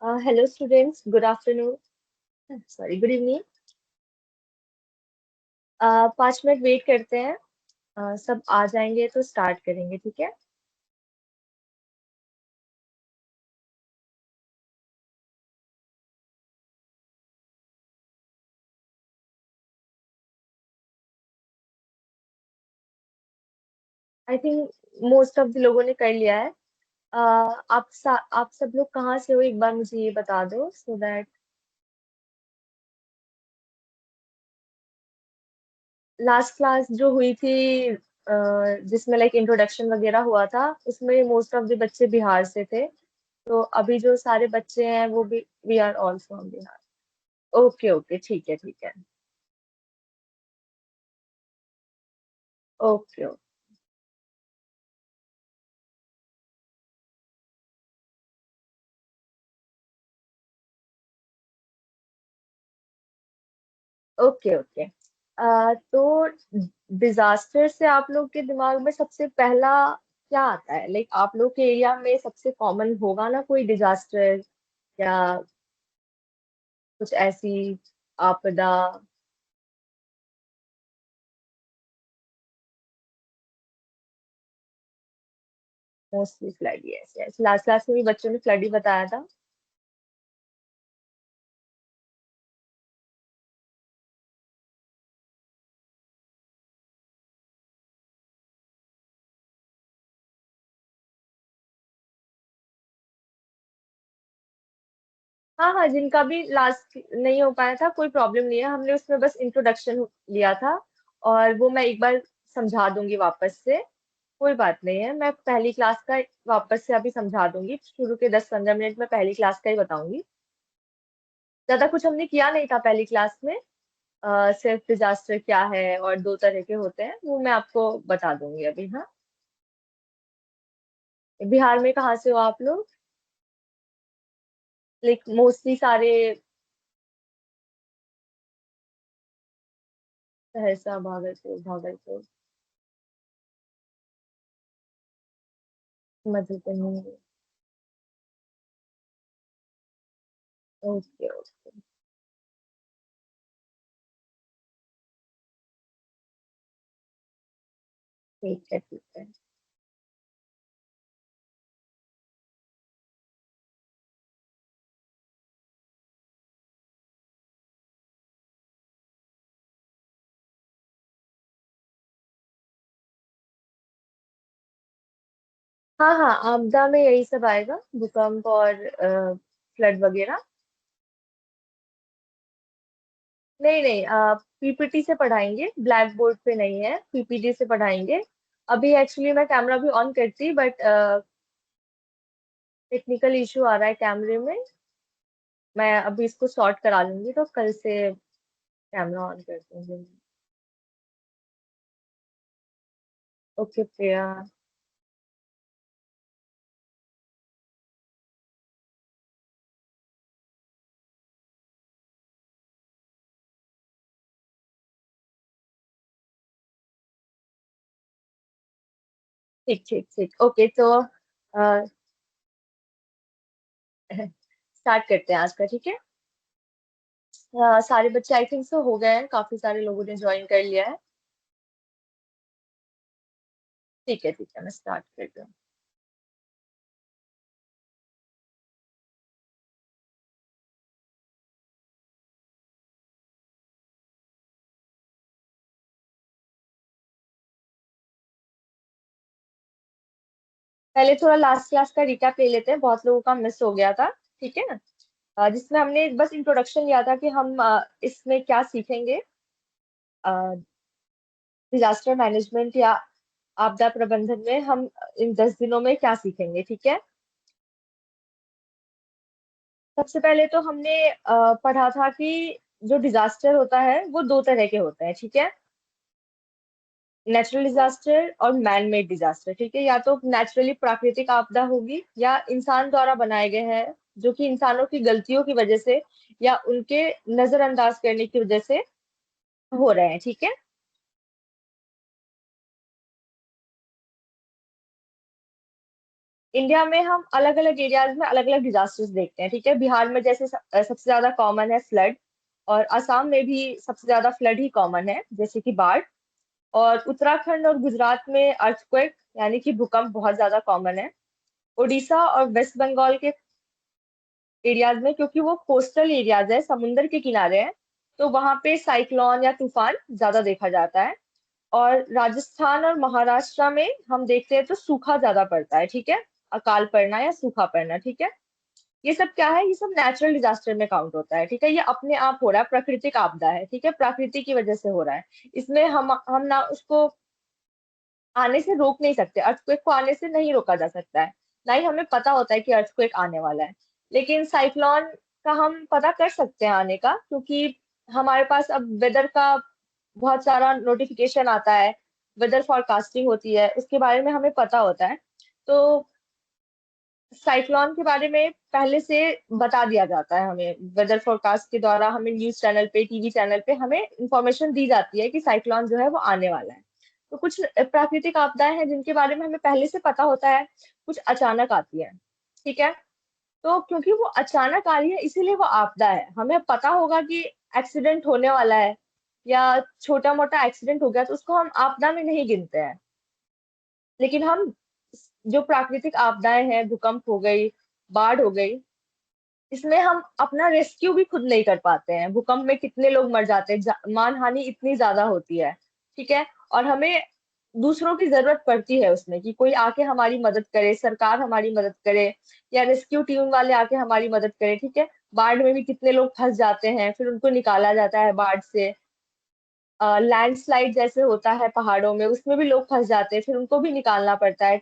Hello students, good afternoon. Sorry, good evening. 5 minute wait करते हैं। सब आ जाएंगे तो स्टार्ट करेंगे, ठीक है? I think most of the लोगों ने कर लिया है। आप सब लोग कहाँ से हो, एक बार मुझे ये बता दो सो दैट। लास्ट क्लास जो हुई थी, जिसमें लाइक इंट्रोडक्शन वगैरह हुआ था, उसमें मोस्ट ऑफ द बच्चे बिहार से थे। तो अभी जो सारे बच्चे हैं वो भी we are all from Bihar. Okay okay, ठीक है ठीक है। Okay okay okay. तो डिजास्टर से आप लोग के दिमाग में सबसे पहला क्या आता है? लाइक आप लोग के एरिया में सबसे कॉमन होगा ना कोई डिजास्टर, या कुछ ऐसी आपदा। Mostly flood, yes yes, last class में भी बच्चों ने फ्लड ही बताया था। हाँ हाँ, जिनका भी लास्ट नहीं हो पाया था कोई प्रॉब्लम नहीं है, हमने उसमें बस इंट्रोडक्शन लिया था। और वो मैं एक बार समझा दूंगी वापस से। कोई बात नहीं है, मैं पहली क्लास का वापस से अभी समझा दूंगी। शुरू के 10-15 मिनट में पहली क्लास का ही बताऊंगी। ज्यादा कुछ हमने किया नहीं था पहली क्लास में। सिर्फ डिजास्टर क्या है और दो तरह के होते हैं वो मैं आपको बता दूंगी अभी। हाँ, बिहार में कहाँ से हो आप लोग? लाइक मोस्टली सारे। सहरसा, भागलपुर, भागलपुर, मध्य प्रदेश। ओके ओके, ठीक है ठीक है। हाँ हाँ, आपदा में यही सब आएगा, भूकंप और फ्लड वगैरह। नहीं नहीं, पीपीटी से पढ़ाएंगे, ब्लैक बोर्ड पे नहीं है, पीपीटी से पढ़ाएंगे। अभी एक्चुअली मैं कैमरा भी ऑन करती, बट टेक्निकल इशू आ रहा है कैमरे में। मैं अभी इसको सॉर्ट करा लूंगी तो कल से कैमरा ऑन कर दूंगी। ओके प्रिया। ठीक ठीक ठीक, ओके तो स्टार्ट करते हैं आज का, ठीक है? सारे बच्चे आई थिंक सो हो गए हैं, काफी सारे लोगों ने ज्वाइन कर लिया है। ठीक है, मैं स्टार्ट करती हूँ। पहले थोड़ा लास्ट क्लास का रिकैप ले लेते हैं, बहुत लोगों का मिस हो गया था। ठीक है ना? जिसमें हमने बस इंट्रोडक्शन लिया था कि हम इसमें क्या सीखेंगे। डिजास्टर मैनेजमेंट या आपदा प्रबंधन में हम इन 10 दिनों में क्या सीखेंगे, ठीक है? सबसे पहले तो हमने पढ़ा था कि जो डिजास्टर होता है वो दो तरह के होते हैं, ठीक है? नेचुरल डिजास्टर और मैन मेड डिजास्टर, ठीक है? या तो नेचुरली प्राकृतिक आपदा होगी, या इंसान द्वारा बनाए गए हैं, जो कि इंसानों की गलतियों की वजह से या उनके नजरअंदाज करने की वजह से हो रहे हैं, ठीक है? इंडिया में हम अलग अलग एरियाज में अलग अलग डिजास्टर्स देखते हैं, ठीक है। बिहार में जैसे सबसे ज्यादा कॉमन है फ्लड, और असम में भी सबसे ज्यादा फ्लड ही कॉमन है, जैसे कि बाढ़। और उत्तराखंड और गुजरात में अर्थक्वेक यानी कि भूकंप बहुत ज्यादा कॉमन है। उड़ीसा और वेस्ट बंगाल के एरियाज में, क्योंकि वो कोस्टल एरियाज है, समुंदर के किनारे हैं, तो वहां पे साइक्लोन या तूफान ज्यादा देखा जाता है। और राजस्थान और महाराष्ट्र में हम देखते हैं तो सूखा ज्यादा पड़ता है, ठीक है। अकाल पड़ना या सूखा पड़ना, ठीक है। ये सब क्या है, ये सब नेचुरल डिजास्टर में काउंट होता है, ठीक है। ये अपने आप हो रहा है, प्राकृतिक आपदा है, ठीक है, प्रकृति की वजह से हो रहा है। इसमें हम ना उसको आने से रोक नहीं सकते, अर्थक्वेक को आने से नहीं रोका जा सकता है। ना ही हमें पता होता है कि अर्थक्वेक आने वाला है। लेकिन साइक्लोन का हम पता कर सकते हैं आने का, क्योंकि हमारे पास अब वेदर का बहुत सारा नोटिफिकेशन आता है, वेदर फॉरकास्टिंग होती है, उसके बारे में हमें पता होता है। तो साइक्लोन के बारे में पहले से बता दिया जाता है हमें, वेदर फोरकास्ट के द्वारा हमें न्यूज चैनल पे, टीवी चैनल पे हमें इंफॉर्मेशन दी जाती है कि साइक्लोन जो है वो आने वाला है। तो कुछ प्राकृतिक आपदाएं हैं जिनके बारे में हमें पहले से पता होता है, कुछ अचानक आती है, ठीक है। तो क्योंकि वो अचानक आ रही है इसीलिए वो आपदा है। हमें पता होगा कि एक्सीडेंट होने वाला है, या छोटा मोटा एक्सीडेंट हो गया, तो उसको हम आपदा में नहीं गिनते हैं। लेकिन हम जो प्राकृतिक आपदाएं हैं, भूकंप हो गई, बाढ़ हो गई, इसमें हम अपना रेस्क्यू भी खुद नहीं कर पाते हैं। भूकंप में कितने लोग मर जाते हैं, मान हानि इतनी ज्यादा होती है, ठीक है। और हमें दूसरों की जरूरत पड़ती है उसमें, कि कोई आके हमारी मदद करे, सरकार हमारी मदद करे, या रेस्क्यू टीम वाले आके हमारी मदद करे, ठीक है। बाढ़ में भी कितने लोग फंस जाते हैं, फिर उनको निकाला जाता है बाढ़ से। लैंडस्लाइड जैसे होता है पहाड़ों में, उसमें भी लोग फंस जाते हैं, फिर उनको भी निकालना पड़ता है।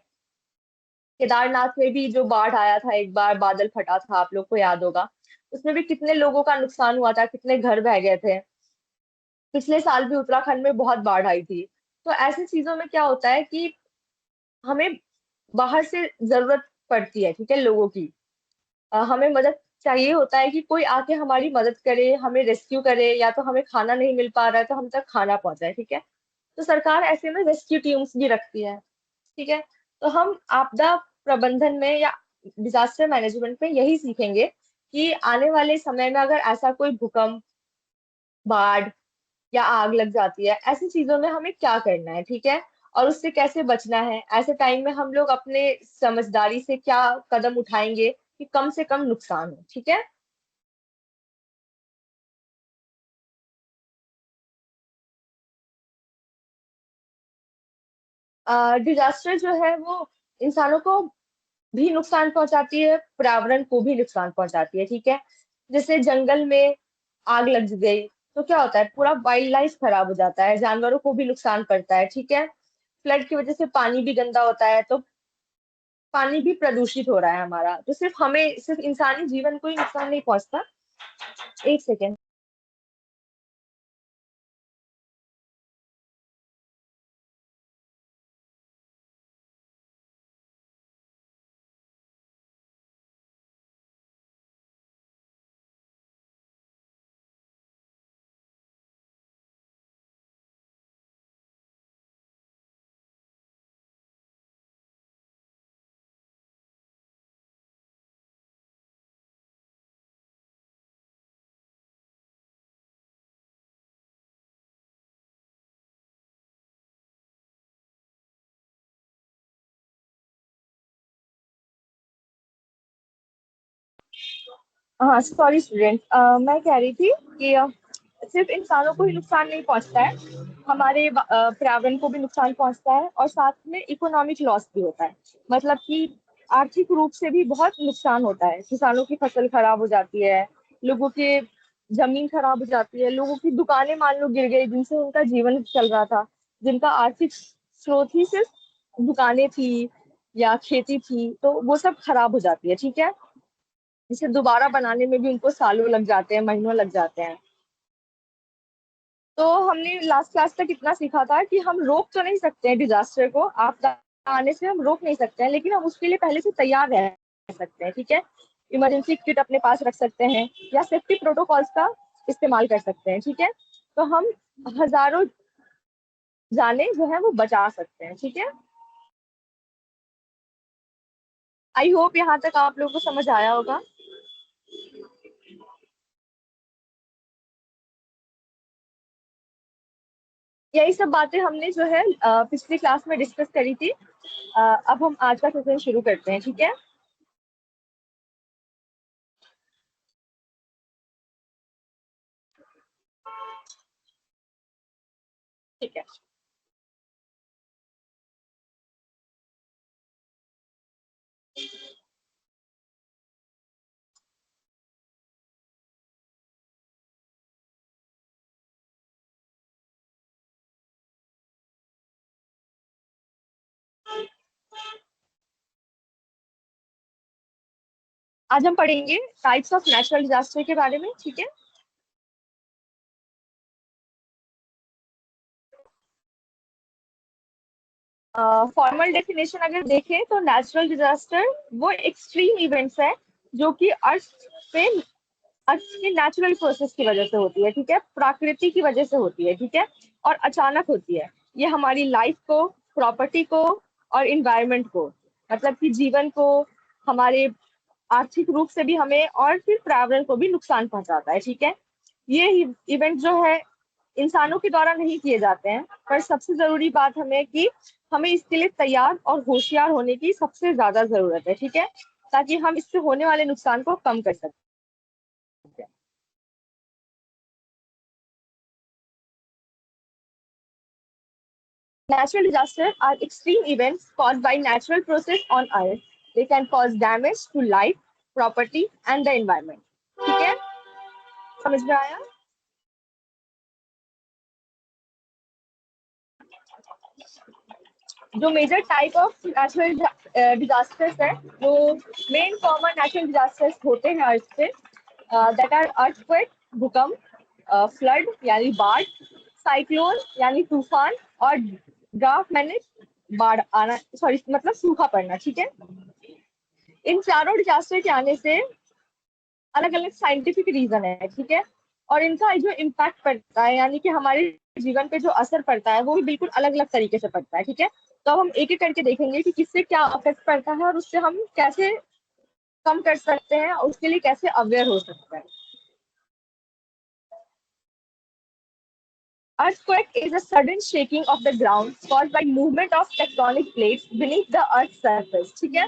केदारनाथ में भी जो बाढ़ आया था एक बार, बादल फटा था, आप लोग को याद होगा। उसमें भी कितने लोगों का नुकसान हुआ था, कितने घर बह गए थे। पिछले साल भी उत्तराखंड में बहुत बाढ़ आई थी। तो ऐसी चीजों में क्या होता है कि हमें बाहर से जरूरत पड़ती है, ठीक है, लोगों की। हमें मदद चाहिए होता है कि कोई आके हमारी मदद करे, हमें रेस्क्यू करे, या तो हमें खाना नहीं मिल पा रहा है तो हम तक खाना पहुंचाए, ठीक है। तो सरकार ऐसे में रेस्क्यू टीम्स भी रखती है, ठीक है। तो हम आपदा प्रबंधन में या डिजास्टर मैनेजमेंट में यही सीखेंगे कि आने वाले समय में अगर ऐसा कोई भूकंप, बाढ़ या आग लग जाती है, ऐसी चीजों में हमें क्या करना है, ठीक है। और उससे कैसे बचना है, ऐसे टाइम में हम लोग अपने समझदारी से क्या कदम उठाएंगे कि कम से कम नुकसान हो, ठीक है। डिजास्टर जो है वो इंसानों को भी नुकसान पहुंचाती है, पर्यावरण को भी नुकसान पहुंचाती है, ठीक है। जैसे जंगल में आग लग गई तो क्या होता है, पूरा वाइल्ड लाइफ खराब हो जाता है, जानवरों को भी नुकसान पड़ता है, ठीक है। फ्लड की वजह से पानी भी गंदा होता है, तो पानी भी प्रदूषित हो रहा है हमारा। तो सिर्फ इंसानी जीवन को ही नुकसान नहीं पहुंचता। एक सेकेंड। हाँ सॉरी स्टूडेंट, मैं कह रही थी कि सिर्फ इंसानों को ही नुकसान नहीं पहुंचता है, हमारे पर्यावरण को भी नुकसान पहुंचता है, और साथ में इकोनॉमिक लॉस भी होता है। मतलब कि आर्थिक रूप से भी बहुत नुकसान होता है, किसानों की फसल खराब हो जाती है, लोगों के जमीन खराब हो जाती है, लोगों की दुकानें मान लो गिर गई जिनसे उनका जीवन चल रहा था, जिनका आर्थिक स्रोत ही सिर्फ दुकानें थी या खेती थी, तो वो सब खराब हो जाती है, ठीक है। इसे दोबारा बनाने में भी उनको सालों लग जाते हैं, महीनों लग जाते हैं। तो हमने लास्ट क्लास तक इतना सीखा था कि हम रोक तो नहीं सकते हैं डिजास्टर को, आपदा आने से हम रोक नहीं सकते हैं, लेकिन हम उसके लिए पहले से तैयार रह सकते हैं, ठीक है। इमरजेंसी किट अपने पास रख सकते हैं, या सेफ्टी प्रोटोकॉल्स का इस्तेमाल कर सकते हैं, ठीक है। तो हम हजारों जाने जो है वो बचा सकते हैं, ठीक है। आई होप यहाँ तक आप लोगों को समझ आया होगा। यही सब बातें हमने जो है पिछली क्लास में डिस्कस करी थी। अब हम आज का सेशन शुरू करते हैं, ठीक है। ठीक है। आज हम पढ़ेंगे टाइप्स ऑफ नेचुरल डिजास्टर के बारे में, ठीक है। फॉर्मल डेफिनेशन अगर देखें तो नेचुरल डिजास्टर वो एक्सट्रीम इवेंट्स है जो कि पे अर्थ के नेचुरल प्रोसेस की वजह से होती है, ठीक है, प्रकृति की वजह से होती है, ठीक है, और अचानक होती है। ये हमारी लाइफ को, प्रॉपर्टी को और इन्वायरमेंट को, मतलब कि जीवन को, हमारे आर्थिक रूप से भी हमें और फिर पर्यावरण को भी नुकसान पहुंचाता है, ठीक है। ये इवेंट जो है इंसानों के द्वारा नहीं किए जाते हैं, पर सबसे जरूरी बात हमें कि हमें इसके लिए तैयार और होशियार होने की सबसे ज्यादा जरूरत है, ठीक है, ताकि हम इससे होने वाले नुकसान को कम कर सकें। Natural disasters are extreme events caused by natural process on Earth. They can cause damage to life, property and the environment. ठीक है, समझ में आया? जो major type of natural disasters है, वो मेन कॉमन नेचुरल डिजास्टर्स होते हैं अर्थ पे, दैट आर अर्थक्वेक, भूकंप, फ्लड यानी बाढ़, साइक्लोन यानी तूफान, और ड्राफ्ट मैंने बाढ़ आना, सॉरी मतलब सूखा पड़ना, ठीक है। इन चारों डिजास्टर के आने से अलग अलग साइंटिफिक रीजन है, ठीक है, और इनका जो इम्पैक्ट पड़ता है यानी कि हमारे जीवन पे जो असर पड़ता है वो भी बिल्कुल अलग अलग तरीके से पड़ता है, ठीक है। तो अब हम एक एक करके देखेंगे कि किससे क्या अफेक्ट पड़ता है और उससे हम कैसे कम कर सकते हैं और उसके लिए कैसे अवेयर हो सकते हैं। Earthquake is a sudden shaking of the ground caused by movement of tectonic plates beneath the earth's surface, ठीक है।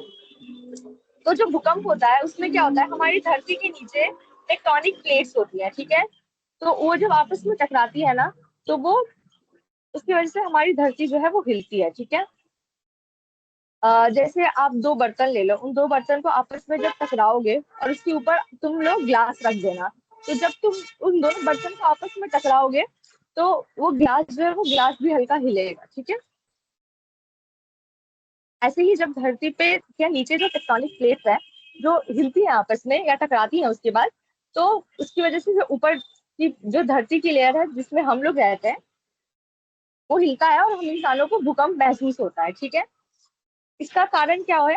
तो जो भूकंप होता है उसमें क्या होता है, हमारी धरती के नीचे टेक्टोनिक प्लेट्स होती है, ठीक है। तो वो जब आपस में टकराती है ना, तो वो उसकी वजह से हमारी धरती जो है वो हिलती है, ठीक है। जैसे आप दो बर्तन ले लो, उन दो बर्तन को आपस में जब टकराओगे और उसके ऊपर तुम लोग ग्लास रख देना, तो जब तुम उन दोनों बर्तन को आपस में टकराओगे तो वो ग्लास जो है वो ग्लास भी हल्का हिलेगा, ठीक है। ऐसे ही जब धरती पे या नीचे जो टेक्टोनिक प्लेट्स है जो हिलती है आपस में या टकराती है उसके बाद, तो उसकी वजह से जो ऊपर की जो धरती की लेयर है जिसमें हम लोग रहते हैं वो हिलता है और हम इंसानों को भूकंप महसूस होता है, ठीक है। इसका कारण क्या है,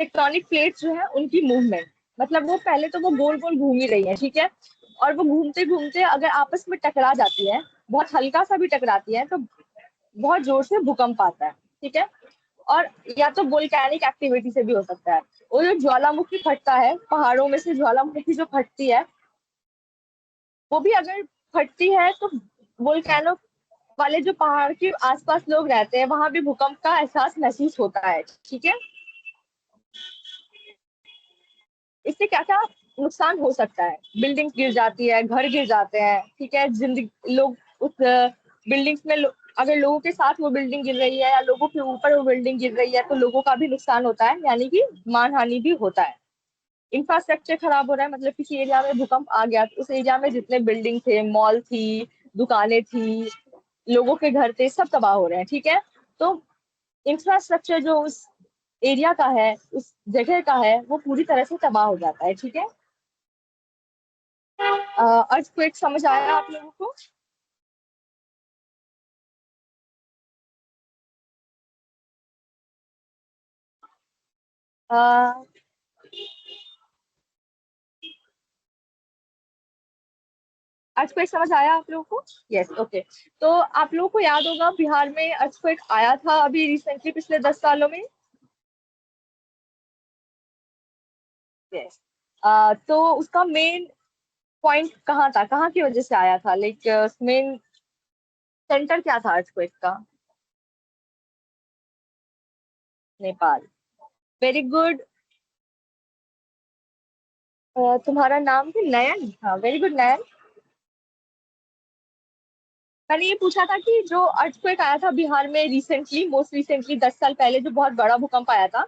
टेक्टोनिक प्लेट्स जो है उनकी मूवमेंट, मतलब वो पहले तो वो गोल गोल घूम ही रही है, ठीक है, और वो घूमते घूमते अगर आपस में टकरा जाती है, बहुत हल्का सा भी टकराती है, तो बहुत जोर से भूकंप आता है, ठीक है। और या तो वोल्केनिक एक्टिविटी से भी हो सकता है, वो जो ज्वालामुखी फटता है पहाड़ों में से, ज्वालामुखी जो फटती है वो भी अगर फटती है तो वोल्केनो वाले जो पहाड़ के आसपास लोग रहते हैं वहां भी भूकंप का एहसास महसूस होता है, ठीक है। इससे क्या क्या नुकसान हो सकता है, बिल्डिंग गिर जाती है, घर गिर जाते हैं, ठीक है, जिंदगी लोग उस बिल्डिंग्स में अगर लोगों के साथ वो बिल्डिंग गिर रही है या लोगों के ऊपर वो बिल्डिंग गिर रही है तो लोगों का भी नुकसान होता है, यानी कि मान हानि भी होता है। इंफ्रास्ट्रक्चर खराब हो रहा है, मतलब किसी एरिया में भूकंप आ गया तो उस एरिया में जितने बिल्डिंग थे, मॉल थी, दुकानें थी, लोगों के घर थे, सब तबाह हो रहे हैं, ठीक है। तो इंफ्रास्ट्रक्चर जो उस एरिया का है, उस जगह का है, वो पूरी तरह से तबाह हो जाता है, ठीक है। अर्थक्वेक समझ आया आप लोगों को? अर्थक्वेक समझ आया आप लोगों को? Yes, okay. तो आप लोगों को याद होगा बिहार में अर्थक्वेक आया था अभी रिसेंटली पिछले 10 सालों में। यस। तो उसका मेन पॉइंट कहाँ था, कहाँ की वजह से आया था, लाइक मेन सेंटर क्या था अर्थक्वेक का? नेपाल। Very good. तुम्हारा नाम है नयन, हाँ वेरी गुड नयन। मैंने ये पूछा था कि जो अर्थक्वेक आया था बिहार में रिसेंटली, मोस्ट रिसेंटली 10 साल पहले जो बहुत बड़ा भूकंप आया था,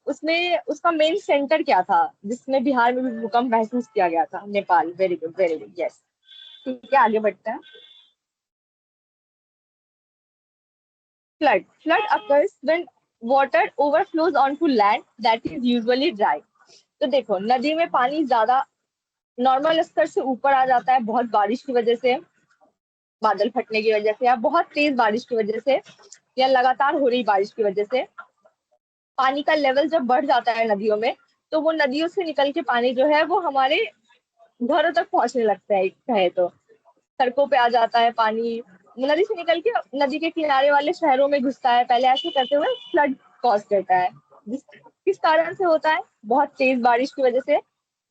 उसमें उसका मेन सेंटर क्या था जिसमें बिहार में भी भूकंप महसूस किया गया था? नेपाल। Very good yes. ठीक है, आगे बढ़ते हैं। Flood occurs when water overflows onto land that is usually dry। तो देखो, नदी में पानी ज्यादा नॉर्मल स्तर से ऊपर आ जाता है बहुत बारिश की वजह से, बादल फटने की वजह से, या बहुत तेज बारिश की वजह से, या लगातार हो रही बारिश की वजह से पानी का लेवल जब बढ़ जाता है नदियों में, तो वो नदियों से निकल के पानी जो है वो हमारे घरों तक पहुंचने लगता है, कहे तो सड़कों पे आ जाता है पानी, नदी से निकल के नदी के किनारे वाले शहरों में घुसता है। पहले ऐसे करते हुए फ्लड कॉज करता है। किस कारण से होता है? बहुत तेज बारिश की वजह से,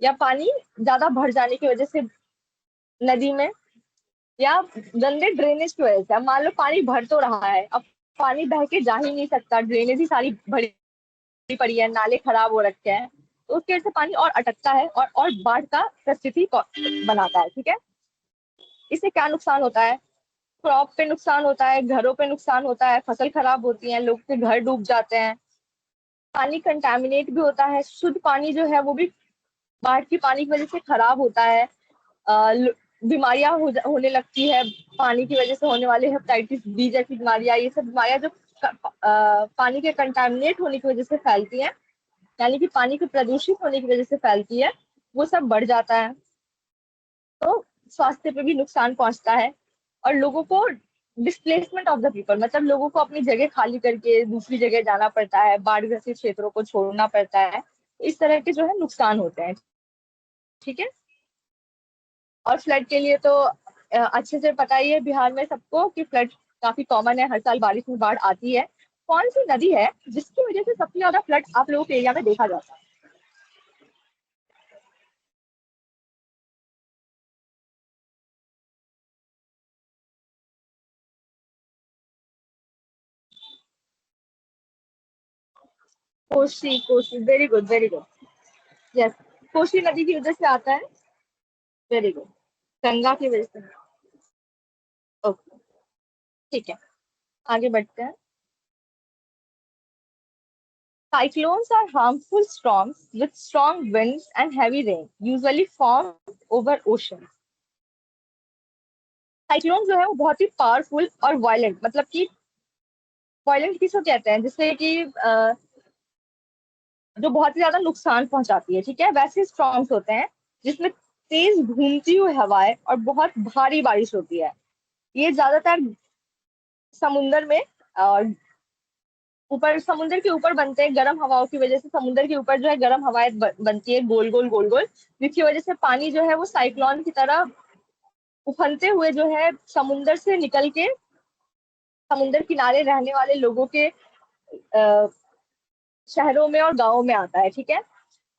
या पानी ज्यादा भर जाने की वजह से नदी में, या गंदे ड्रेनेज की वजह से। अब मान लो पानी भर तो रहा है, अब पानी बह के जा ही नहीं सकता, ड्रेनेज ही सारी भरी पड़ी है, नाले खराब हो रखे हैं, तो उसकी वजह से पानी और अटकता है और बाढ़ का परिस्थिति बनाता है। ठीक है, इससे क्या नुकसान होता है? क्रॉप पे नुकसान होता है, घरों पे नुकसान होता है, फसल खराब होती है, लोग के घर डूब जाते हैं, पानी कंटामिनेट भी होता है, शुद्ध पानी जो है वो भी बाढ़ की पानी की वजह से खराब होता है। बीमारियां होने लगती है, पानी की वजह से होने वाले हेपेटाइटिस बी जैसी बीमारियां, ये सब बीमारियां जो पानी के कंटामिनेट होने की वजह से फैलती हैं, यानी कि पानी के प्रदूषित होने की वजह से फैलती है, वो सब बढ़ जाता है। तो स्वास्थ्य पे भी नुकसान पहुंचता है, और लोगों को डिस्प्लेसमेंट ऑफ द पीपल, मतलब लोगों को अपनी जगह खाली करके दूसरी जगह जाना पड़ता है, बाढ़ ग्रसित क्षेत्रों को छोड़ना पड़ता है। इस तरह के जो है नुकसान होते हैं। ठीक है, और फ्लड के लिए तो अच्छे से पता ही है बिहार में सबको कि फ्लड काफी कॉमन है, हर साल बारिश में बाढ़ आती है। कौन सी नदी है जिसकी वजह से सबसे ज्यादा फ्लड आप लोगों के एरिया में देखा जाता है? Kosi. Kosi, very good very good. Yes, Kosi नदी की वजह से आता है। Very good. गंगा की वजह से। ओके, ठीक है, आगे बढ़ते हैं। Cyclones are harmful storms with strong winds and heavy rain, usually formed over oceans। Cyclone जो है वो बहुत ही पावरफुल और वायलेंट, मतलब कि वायलेंट किसको कहते हैं, जिससे कि जो बहुत ही ज्यादा नुकसान पहुंचाती है। ठीक है, वैसे स्टॉर्म्स होते हैं जिसमें तेज घूमती हुई हवाएं और बहुत भारी बारिश होती है। ये ज्यादातर समुंदर में और ऊपर, समुद्र के ऊपर बनते हैं, गर्म हवाओं की वजह से समुद्र के ऊपर जो है गर्म हवाएं बनती है, गोल गोल गोल गोल, जिसकी वजह से पानी जो है वो साइक्लोन की तरह उफनते हुए जो है समुद्र से निकल के समुद्र किनारे रहने वाले लोगों के शहरों में और गांवों में आता है। ठीक है,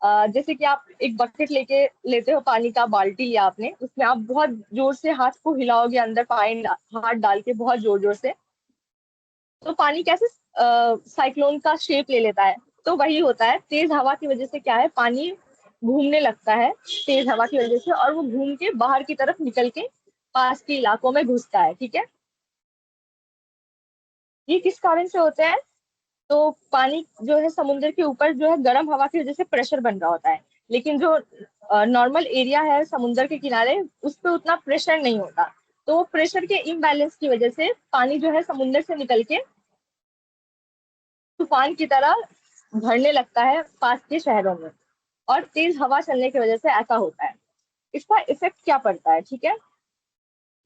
जैसे कि आप एक बकेट लेते हो पानी का, बाल्टी लिया आपने, उसमें आप बहुत जोर से हाथ को हिलाओगे, अंदर पानी हाथ डाल के बहुत जोर जोर से, तो पानी कैसे साइक्लोन का शेप ले लेता है? तो वही होता है, तेज हवा की वजह से क्या है, पानी घूमने लगता है तेज हवा की वजह से, और वो घूम के बाहर की तरफ निकल के पास के इलाकों में घुसता है। ठीक है, ये किस कारण से होते हैं? तो पानी जो है समुद्र के ऊपर जो है गर्म हवा की वजह से प्रेशर बन रहा होता है, लेकिन जो नॉर्मल एरिया है समुद्र के किनारे, उस पर उतना प्रेशर नहीं होता। तो वो प्रेशर के इम्बैलेंस की वजह से पानी जो है समुद्र से निकल के तूफान की तरह भरने लगता है पास के शहरों में, और तेज हवा चलने की वजह से ऐसा होता है। इसका इफेक्ट क्या पड़ता है? ठीक है,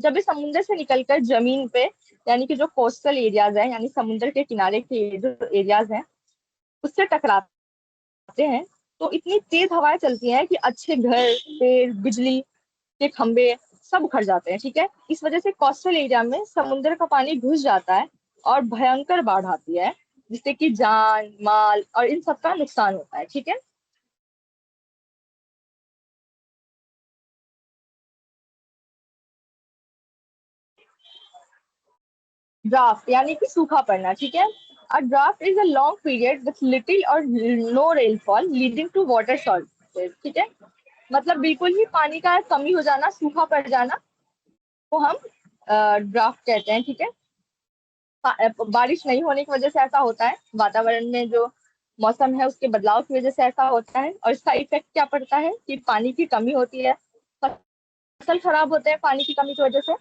जब ये समुद्र से निकलकर जमीन पे, यानी कि जो कोस्टल एरियाज है, यानी समुद्र के किनारे के जो एरियाज हैं, उससे टकराते हैं, तो इतनी तेज हवाएं चलती हैं कि अच्छे घर, पेड़, बिजली के खंभे सब उखड़ जाते हैं। ठीक है, इस वजह से कोस्टल एरिया में समुद्र का पानी घुस जाता है और भयंकर बाढ़ आती है, जिससे कि जान माल और इन सब का नुकसान होता है। ठीक है, ड्राफ्ट यानी कि सूखा पड़ना, ठीक है। A drought is a long period with little और no rainfall leading to water shortage, ठीक है। मतलब बिल्कुल ही पानी का कमी हो जाना, सूखा पड़ जाना, वो हम ड्राफ्ट कहते हैं, ठीक है। बारिश नहीं होने की वजह से ऐसा होता है, वातावरण में जो मौसम है उसके बदलाव की वजह से ऐसा होता है। और इसका इफेक्ट क्या पड़ता है कि पानी की कमी होती है, फसल खराब होते हैं पानी की कमी की वजह से,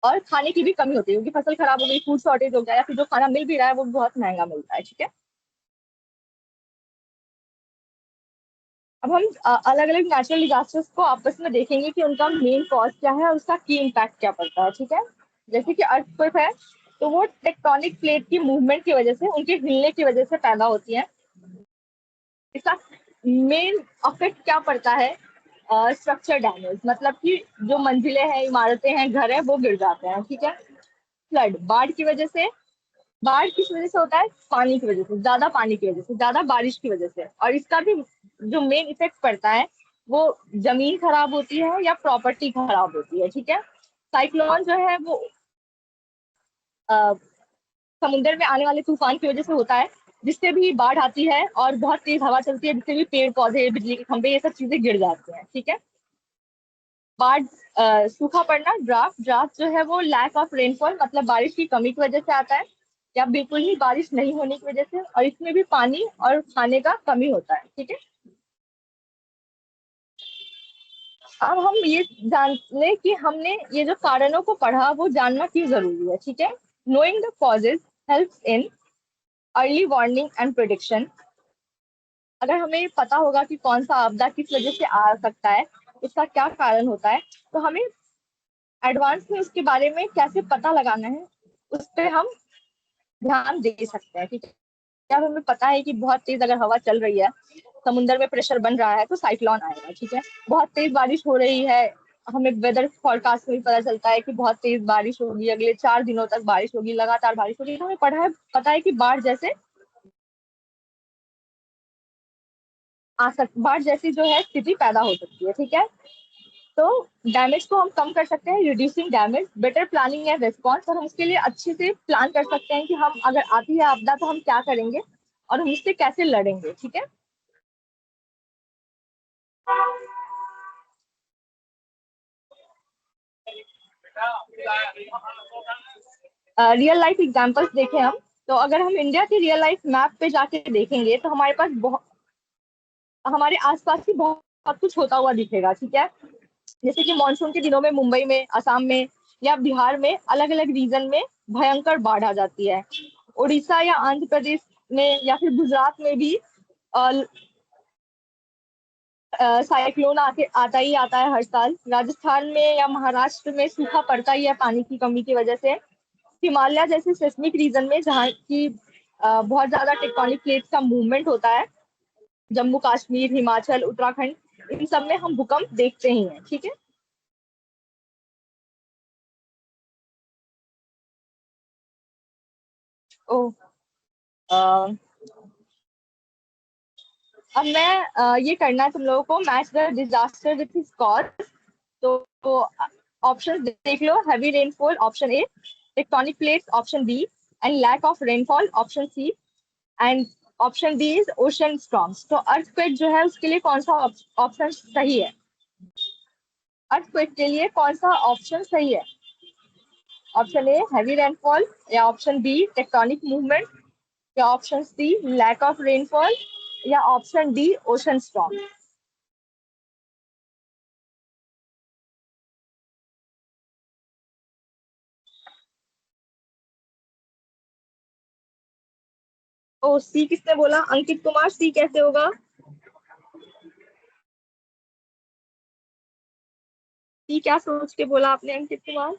और खाने की भी कमी होती है क्योंकि फसल खराब हो गई, फूड शॉर्टेज हो गया, या फिर जो खाना मिल भी रहा है वो बहुत महंगा मिलता है, ठीक है। अब हम अलग अलग नेचुरल डिजास्टर्स को आपस में देखेंगे कि उनका मेन कॉज क्या है और उसका की इम्पैक्ट क्या पड़ता है, ठीक है। जैसे कि अर्थक्वेक है, तो वो टेक्टोनिक प्लेट की मूवमेंट की वजह से, उनके हिलने की वजह से पैदा होती है। इसका मेन इफेक्ट क्या पड़ता है, स्ट्रक्चर डैमेज, मतलब कि जो मंजिलें हैं, इमारतें हैं, घर है, वो गिर जाते हैं, ठीक है। फ्लड, बाढ़ की वजह से, बाढ़ किस वजह से होता है, पानी की वजह से, ज्यादा पानी की वजह से, ज्यादा बारिश की वजह से। और इसका भी जो मेन इफेक्ट पड़ता है वो जमीन खराब होती है या प्रॉपर्टी खराब होती है, ठीक है। साइक्लोन जो है वो अ, समुद्र में आने वाले तूफान की वजह से होता है, जिससे भी बाढ़ आती है और बहुत तेज हवा चलती है, जिससे भी पेड़ पौधे, बिजली के खंभे, ये सब चीजें गिर जाती हैं, ठीक है। बाढ़, सूखा पड़ना, ड्राफ्ट, ड्राफ्ट जो है वो लैक ऑफ रेनफॉल, मतलब बारिश की कमी की वजह से आता है, या बिल्कुल ही बारिश नहीं होने की वजह से, और इसमें भी पानी और खाने का कमी होता है, ठीक है। अब हम ये जान ले कि हमने ये जो कारणों को पढ़ा वो जानना क्यों जरूरी है, ठीक है। Knowing the causes helps in early warning and prediction. अगर हमें पता होगा कि कौन सा आपदा किस वजह से आ सकता है, उसका क्या कारण होता है, तो हमें एडवांस में उसके बारे में कैसे पता लगाना है, उस पर हम ध्यान दे सकते हैं, ठीक है। जब हमें पता है कि बहुत तेज अगर हवा चल रही है, समुद्र में प्रेशर बन रहा है, तो साइक्लोन आएगा, ठीक है। बहुत तेज बारिश हो रही है, हमें वेदर फोरकास्ट में भी पता चलता है कि बहुत तेज बारिश होगी, अगले 4 दिनों तक बारिश होगी, लगातार बारिश होगी, तो हमें पता है कि बाढ़ जैसी जो है स्थिति पैदा हो सकती है, ठीक है। तो डैमेज को हम कम कर सकते हैं, reducing damage, better planning and response, और हम उसके लिए अच्छे से प्लान कर सकते हैं कि हम अगर आती है आपदा तो हम क्या करेंगे और हम इससे कैसे लड़ेंगे, ठीक है। रियल लाइफ एग्जांपल्स देखें हम, तो अगर हम इंडिया की रियल लाइफ मैप पे जाके देखेंगे तो हमारे पास बहुत, हमारे आसपास ही बहुत कुछ होता हुआ दिखेगा, ठीक है। जैसे कि मानसून के दिनों में मुंबई में, असम में या बिहार में अलग अलग रीजन में भयंकर बाढ़ आ जाती है। उड़ीसा या आंध्र प्रदेश में या फिर गुजरात में भी साइक्लोन आके आता ही आता है हर साल। राजस्थान में या महाराष्ट्र में सूखा पड़ता ही है पानी की कमी की वजह से। हिमालय जैसे सेस्मिक रीजन में जहाँ की बहुत ज्यादा टेक्टोनिक प्लेट्स का मूवमेंट होता है, जम्मू कश्मीर, हिमाचल, उत्तराखंड, इन सब में हम भूकंप देखते ही हैं, ठीक है। ओ, अ, अब मैं ये करना है तुम लोगों को, match the disaster with his cause. तो ऑप्शन देख लो, heavy rainfall option A, tectonic plates option B, and lack of rainfall option C, and option D is ocean storms. तो अर्थक्वेक जो है उसके लिए कौन सा ऑप्शन सही है, अर्थक्वेक के लिए कौन सा ऑप्शन सही है? ऑप्शन ए हैवी रेनफॉल, या ऑप्शन बी टेक्टोनिक मूवमेंट, या option C lack of rainfall, या option D ocean storm. Oh, C किसने बोला? अंकित कुमार, सी कैसे होगा? सी क्या सोच के बोला आपने Ankit Kumar?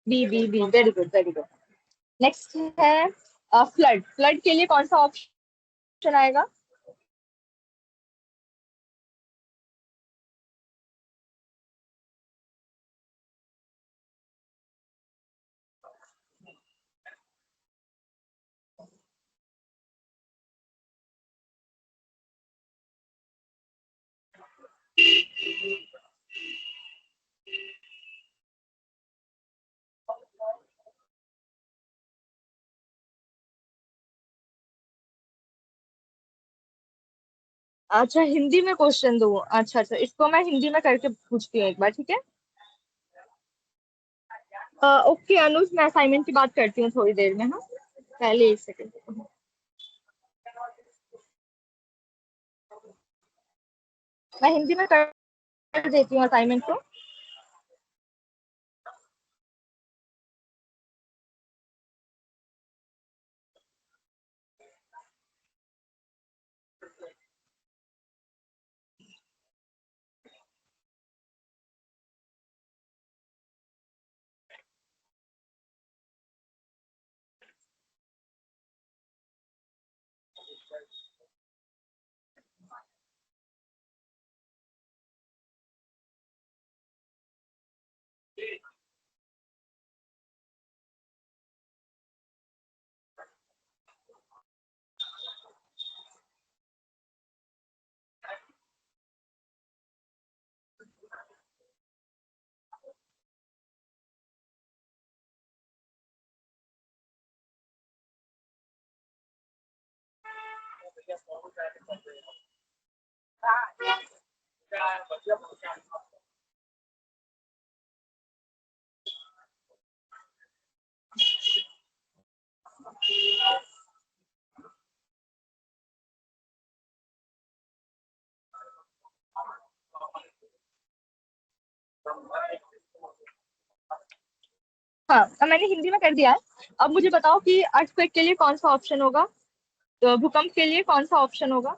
B, B, B, very good, very good. Next है फ्लड, फ्लड के लिए कौन सा ऑप्शन आएगा? अच्छा, हिंदी में क्वेश्चन दो। अच्छा अच्छा, इसको मैं हिंदी में करके पूछती हूँ एक बार, ठीक है। ओके अनुज, मैं असाइनमेंट की बात करती हूँ थोड़ी देर में, हाँ। पहले एक सेकंड। मैं हिंदी में कर देती हूँ असाइनमेंट को। हाँ, अब मैंने हिंदी में कर दिया है। अब मुझे बताओ कि अर्थक्वेक के लिए कौन सा ऑप्शन होगा, तो भूकंप के लिए कौन सा ऑप्शन होगा।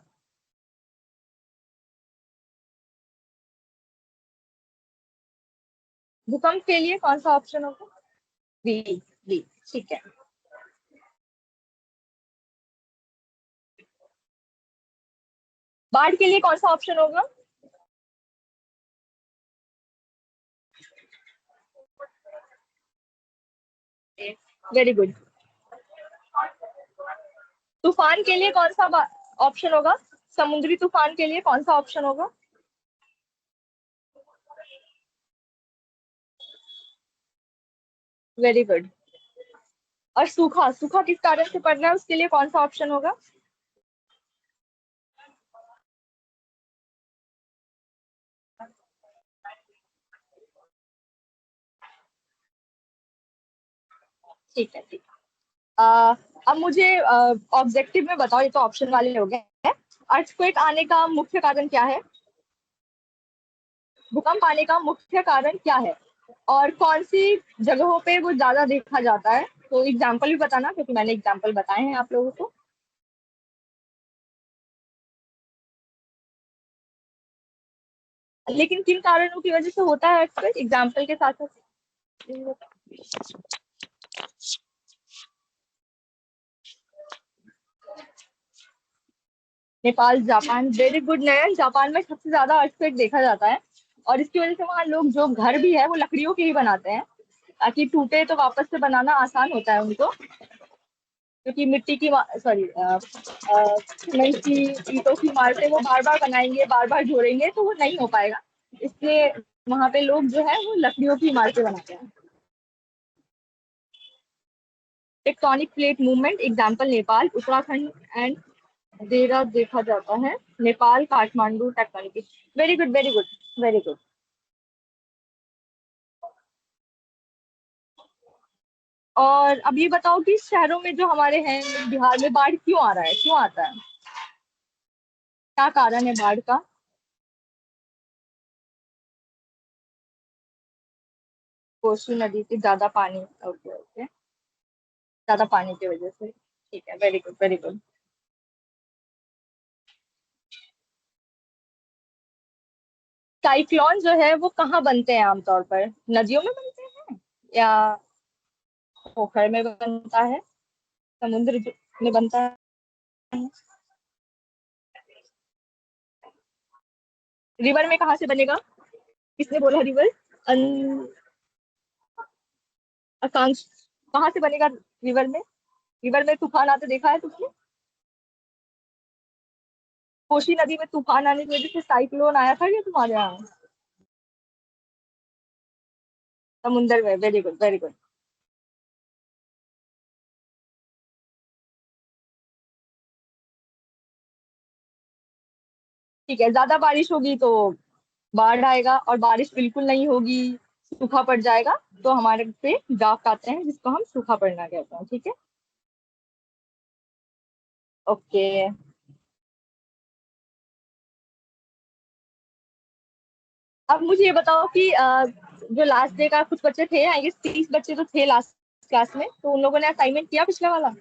भूकंप के लिए कौन सा ऑप्शन होगा। बी। बी। ठीक है। बाढ़ के लिए कौन सा ऑप्शन होगा। Very good. तूफान के लिए कौन सा ऑप्शन होगा। समुद्री तूफान के लिए कौन सा ऑप्शन होगा। Very good. और सूखा, सूखा किस कारण से पड़ रहा है उसके लिए कौन सा ऑप्शन होगा। ठीक है, ठीक है। अब मुझे ऑब्जेक्टिव में बताओ, ये तो ऑप्शन वाले हो गए। अर्थक्वेक आने का मुख्य कारण क्या है। भूकंप आने का मुख्य कारण क्या है, और कौन सी जगहों पे वो ज्यादा देखा जाता है। तो एग्जाम्पल भी बताना, क्योंकि मैंने एग्जाम्पल बताए हैं आप लोगों को। लेकिन किन कारणों की वजह से होता है अर्थक्वेक, एग्जाम्पल के साथ साथ। नेपाल, जापान, वेरी गुड नयन। जापान में सबसे ज्यादा अर्थक्वेक देखा जाता है, और इसकी वजह से वहाँ लोग जो घर भी है वो लकड़ियों के ही बनाते हैं, ताकि टूटे तो वापस से बनाना आसान होता है उनको। क्योंकि मिट्टी की, सॉरी, सीमेंट की, ईंटों की इमारतें वो बार बार बनाएंगे, बार बार जोड़ेंगे, तो वो नहीं हो पाएगा। इसलिए वहां पे लोग जो है वो लकड़ियों की इमारतें बनाते हैं। Tectonic plate movement, example Nepal, Uttarakhand and देरा देखा जाता है। Nepal, Kathmandu, tectonic. Very good, very good, very good. और अब ये बताओ कि शहरों में जो हमारे हैं बिहार में, बाढ़ क्यों आ रहा है, क्यों आता है, क्या कारण है बाढ़ का। कोसी नदी के ज्यादा पानी, ओके ओके, ज्यादा पानी की वजह से। ठीक है, very good, very good. Cyclone जो है वो कहाँ बनते हैं आमतौर पर, नदियों में बनते हैं या पोखर में बनता है, समुद्र में बनता है। रिवर में कहाँ से बनेगा, किसने बोला रिवर। अन, आकांक्ष, कहाँ से बनेगा रिवर में। रिवर में तूफान आते देखा है तुमने। कोसी नदी में तूफान आने की वजह से साइक्लोन आया था क्या तुम्हारे यहाँ। समुंदर में, वेरी गुड, वेरी गुड। ठीक है, ज्यादा बारिश होगी तो बाढ़ आएगा, और बारिश बिल्कुल नहीं होगी, सूखा पड़ जाएगा, तो हमारे पे ड्राफ्ट आते हैं जिसको हम सूखा पड़ना कहते हैं। ठीक है। ओके। अब मुझे ये बताओ कि जो लास्ट डे का कुछ बच्चे थे, आई गेस 30 बच्चे तो थे लास्ट क्लास में, तो उन लोगों ने असाइनमेंट किया पिछले वाला?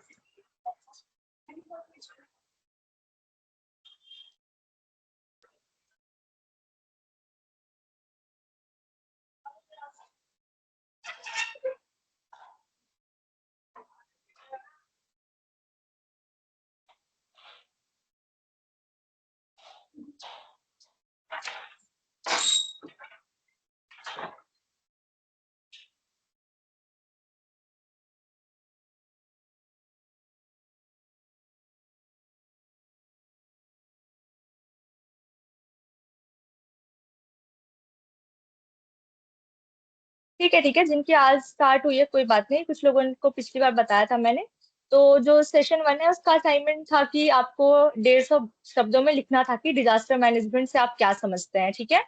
ठीक है, ठीक है, जिनकी आज स्टार्ट हुई है कोई बात नहीं, कुछ लोगों को पिछली बार बताया था मैंने। तो जो सेशन 1 है उसका असाइनमेंट था कि आपको 150 शब्दों में लिखना था कि डिजास्टर मैनेजमेंट से आप क्या समझते हैं। ठीक है।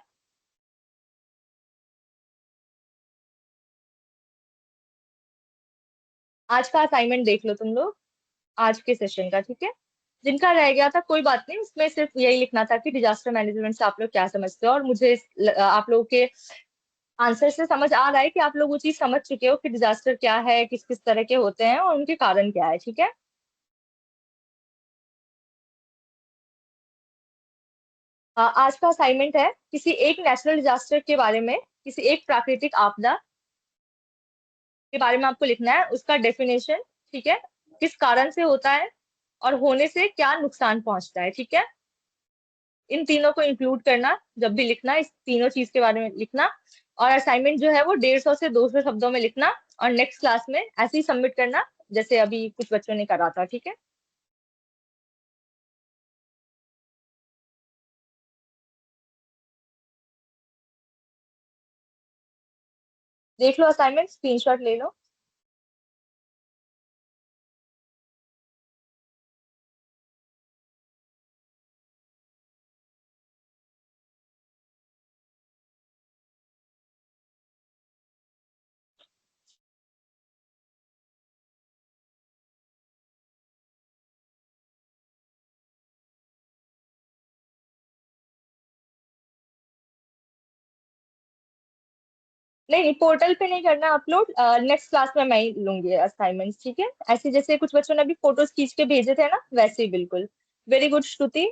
आज का असाइनमेंट देख लो तुम लोग, आज के सेशन का। ठीक है। जिनका रह गया था कोई बात नहीं, उसमें सिर्फ यही लिखना था कि डिजास्टर मैनेजमेंट से आप लोग क्या समझते हो, और मुझे आप लोगों के आंसर से समझ आ रहा है कि आप लोग वो चीज समझ चुके हो कि डिजास्टर क्या है, किस किस तरह के होते हैं और उनके कारण क्या है। ठीक है। आज का असाइनमेंट है किसी एक नेचुरल डिजास्टर के बारे में, किसी एक प्राकृतिक आपदा के बारे में आपको लिखना है, उसका डेफिनेशन। ठीक है। किस कारण से होता है और होने से क्या नुकसान पहुंचता है। ठीक है। इन तीनों को इंक्लूड करना जब भी लिखना, इस तीनों चीज के बारे में लिखना। और असाइनमेंट जो है वो 150 से 200 शब्दों में लिखना, और नेक्स्ट क्लास में ऐसे ही सबमिट करना जैसे अभी कुछ बच्चों ने करा था। ठीक है। देख लो असाइनमेंट, स्क्रीनशॉट ले लो। नहीं नहीं, पोर्टल पे नहीं करना अपलोड, नेक्स्ट क्लास में मैं ही लूंगी असाइनमेंट। ठीक है। ऐसे जैसे कुछ बच्चों ने अभी फोटोज खींच के भेजे थे ना, वैसे ही बिल्कुल। वेरी गुड श्रुति।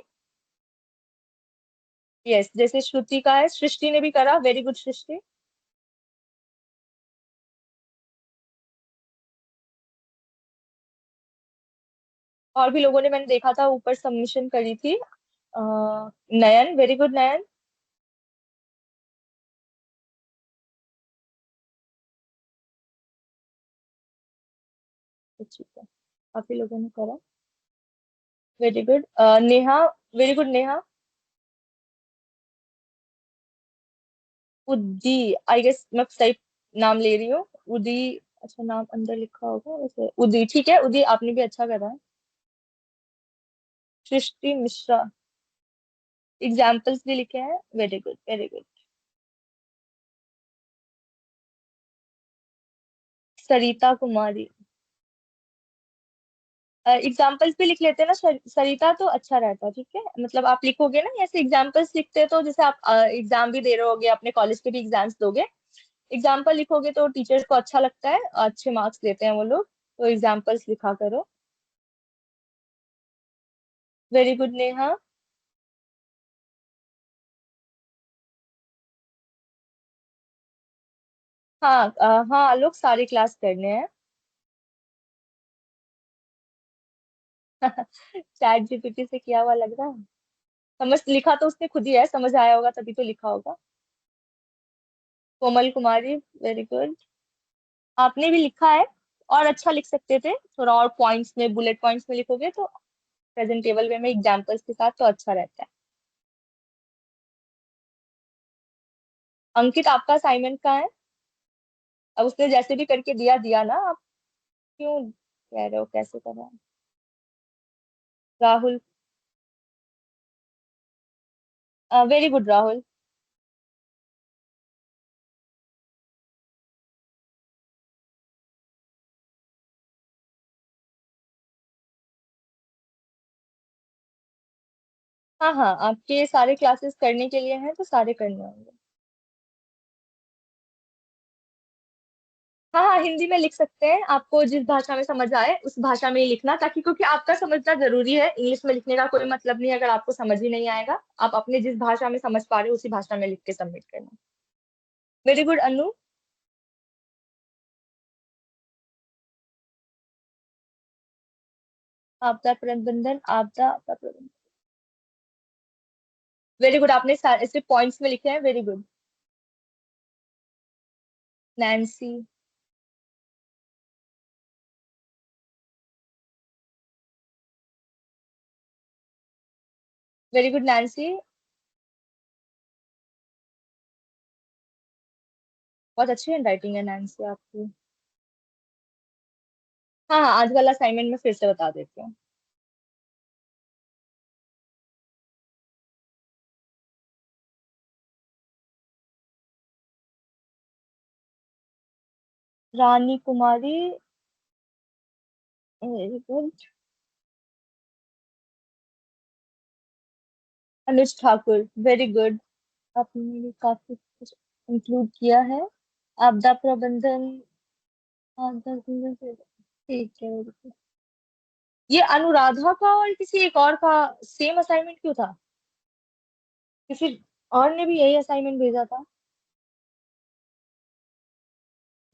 यस, जैसे श्रुति का है, सृष्टि ने भी करा, वेरी गुड सृष्टि। और भी लोगों ने मैंने देखा था ऊपर सबमिशन करी थी। नयन, वेरी गुड नयन। तो ठीक है, काफी लोगों ने करा, very good. Neha, very good Neha. उदी, आई गेस मैं सही नाम ले रही हूँ, उदी। अच्छा, नाम अंदर लिखा होगा वैसे, उदी। ठीक है उदी, आपने भी अच्छा करा है। सृष्टि मिश्रा, एग्जाम्पल्स भी लिखे हैं, very good very good. Sarita Kumari, examples भी लिख लेते हैं ना सरिता, तो अच्छा रहता है। ठीक है, मतलब आप लिखोगे ना ऐसे एग्जाम्पल्स लिखते हैं, तो जैसे आप एग्जाम भी दे रहे होगे, अपने कॉलेज के भी एग्जाम्स दोगे, एग्जाम्पल लिखोगे तो टीचर्स को अच्छा लगता है, अच्छे मार्क्स देते हैं वो लोग, तो एग्जाम्पल्स लिखा करो। Very good Neha. हाँ हाँ, लोग सारी क्लास करने हैं। चैट जीपीटी से किया हुआ लग रहा है। समझ लिखा तो उसने खुद ही है, समझ आया होगा तभी तो लिखा होगा। कोमल कुमारी, वेरी गुड। आपने भी लिखा है, और अच्छा लिख सकते थे थोड़ा, और पॉइंट्स में, बुलेट पॉइंट्स में लिखोगे तो प्रेजेंटेबल वे में एग्जांपल्स के साथ तो अच्छा रहता है। अंकित, आपका असाइनमेंट का है? अब उसने जैसे भी करके दिया दिया ना, आप क्यों कह रहे हो कैसे करना है? Rahul, very good Rahul. हाँ हाँ, आपके सारे क्लासेस करने के लिए हैं तो सारे करने होंगे। हाँ हाँ, हिंदी में लिख सकते हैं, आपको जिस भाषा में समझ आए उस भाषा में ही लिखना, ताकि क्योंकि आपका समझना जरूरी है, इंग्लिश में लिखने का कोई मतलब नहीं है अगर आपको समझ ही नहीं आएगा। आप अपने जिस भाषा में समझ पा रहे हो उसी भाषा में लिख के सबमिट करना। वेरी गुड अनु। आपदा प्रबंधन, आपदा प्रबंधन। वेरी गुड, आपने सिर्फ पॉइंट्स में लिखे हैं, very good. Nancy. Very good Nancy. बहुत अच्छी हैंड राइटिंग है नैन्सी आपकी। हाँ हाँ, आज वाला असाइनमेंट में फिर से बता देती हूँ। Rani Kumari. Very good. Anuj Thakur, very good. आपने भी काफी कुछ इंक्लूड किया है। आपदा प्रबंधन। आपदा प्रबंधन, ठीक है very good। ये अनुराधा का और किसी एक और का सेम असाइनमेंट क्यों था? किसी और ने भी यही असाइनमेंट भेजा था।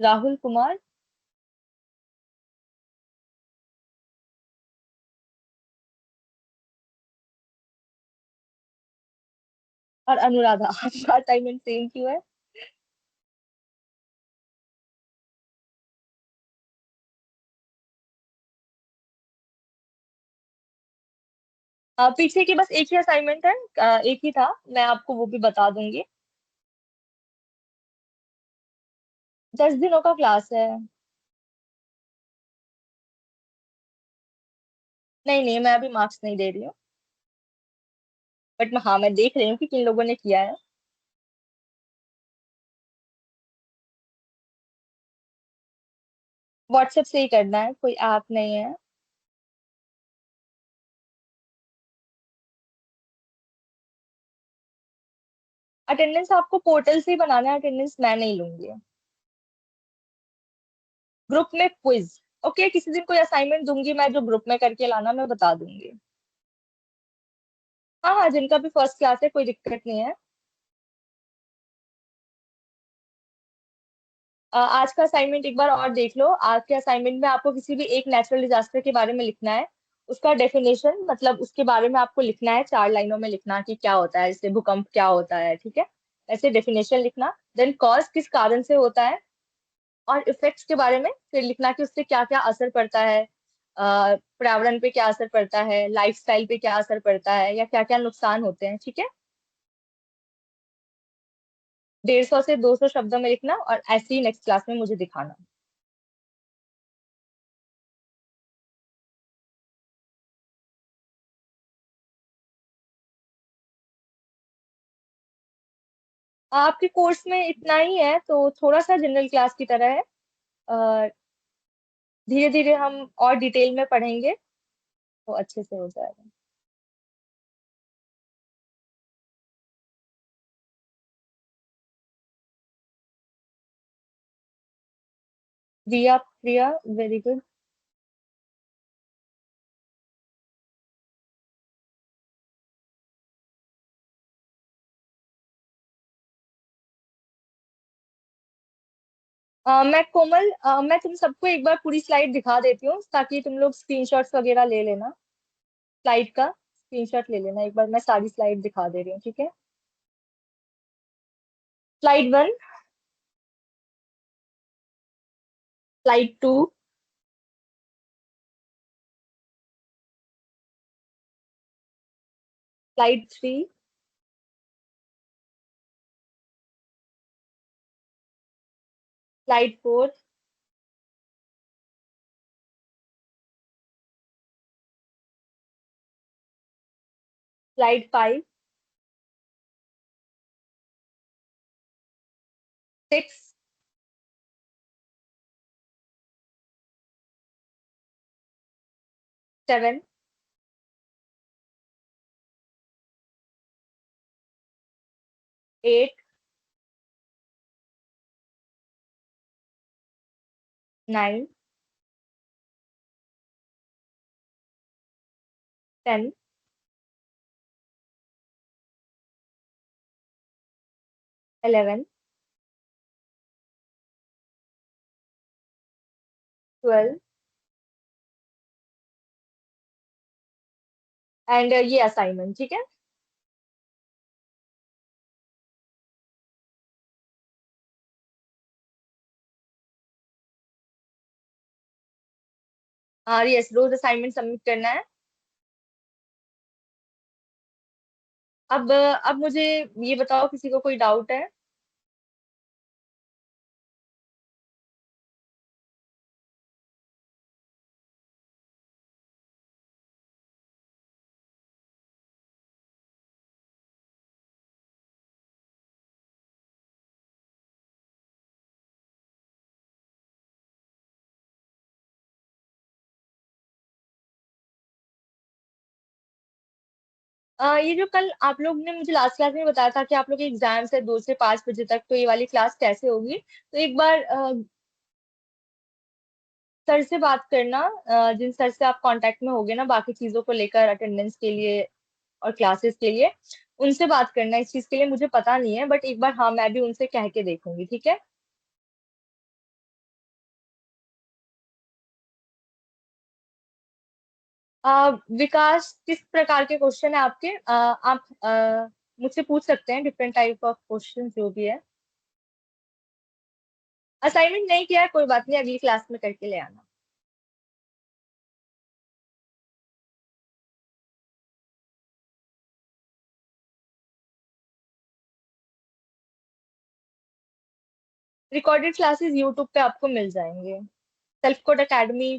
राहुल कुमार और अनुराधा आपका असाइनमेंट सेम क्यों है? पीछे की बस एक ही असाइनमेंट है, एक ही था, मैं आपको वो भी बता दूंगी। 10 दिनों का क्लास है। नहीं नहीं, मैं अभी मार्क्स नहीं दे रही हूँ। बट हाँ, मैं देख रही हूँ कि किन लोगों ने किया है। व्हाट्सएप से ही करना है, कोई ऐप नहीं है। अटेंडेंस आपको पोर्टल से ही बनाना है, अटेंडेंस मैं नहीं लूंगी। ग्रुप में क्विज। ओके, किसी दिन कोई असाइनमेंट दूंगी मैं जो ग्रुप में करके लाना, मैं बता दूंगी। हाँ हाँ, जिनका भी फर्स्ट क्लास है कोई दिक्कत नहीं है। आज का असाइनमेंट एक बार और देख लो। आज के असाइनमेंट में आपको किसी भी एक नेचुरल डिजास्टर के बारे में लिखना है। उसका डेफिनेशन, मतलब उसके बारे में आपको लिखना है, 4 लाइनों में लिखना कि क्या होता है, जैसे भूकंप क्या होता है, ठीक है। ऐसे डेफिनेशन लिखना, देन कॉज किस कारण से होता है, और इफेक्ट्स के बारे में फिर लिखना कि उससे क्या क्या असर पड़ता है। पर्यावरण पे क्या असर पड़ता है, लाइफस्टाइल पे क्या असर पड़ता है, या क्या क्या नुकसान होते हैं, ठीक है। 150 से 200 शब्दों में लिखना, और ऐसे ही नेक्स्ट क्लास में मुझे दिखाना। आपके कोर्स में इतना ही है तो थोड़ा सा जनरल क्लास की तरह है। धीरे धीरे हम और डिटेल में पढ़ेंगे तो अच्छे से हो जाएगा। रिया, प्रिया, वेरी गुड। मैं कोमल, मैं तुम सबको एक बार पूरी स्लाइड दिखा देती हूँ ताकि तुम लोग स्क्रीनशॉट्स वगैरह ले लेना। स्लाइड का स्क्रीनशॉट ले लेना एक बार, मैं सारी स्लाइड दिखा दे रही हूँ, ठीक है। Slide 1, slide 2, slide 3, slide 4, slide 5, 6, 7, 8, 9, 10, 11, 12 and ये असाइनमेंट, ठीक है। और यस, रोज असाइनमेंट सबमिट करना है। अब मुझे ये बताओ, किसी को कोई डाउट है? ये जो कल आप लोग ने मुझे लास्ट क्लास में बताया था कि आप लोग के एग्जाम्स है 2 से 5 बजे तक, तो ये वाली क्लास कैसे होगी? तो एक बार सर से बात करना, जिन सर से आप कांटेक्ट में होगे ना बाकी चीजों को लेकर, अटेंडेंस के लिए और क्लासेस के लिए, उनसे बात करना। इस चीज के लिए मुझे पता नहीं है, बट एक बार हाँ मैं भी उनसे कह के देखूंगी, ठीक है। विकास, किस प्रकार के क्वेश्चन है आपके? आप मुझसे पूछ सकते हैं डिफरेंट टाइप ऑफ क्वेश्चन जो भी है। असाइनमेंट नहीं किया है, कोई बात नहीं, अगली क्लास में करके ले आना। रिकॉर्डेड क्लासेस यूट्यूब पे आपको मिल जाएंगे। सेल्फ कोड एकेडमी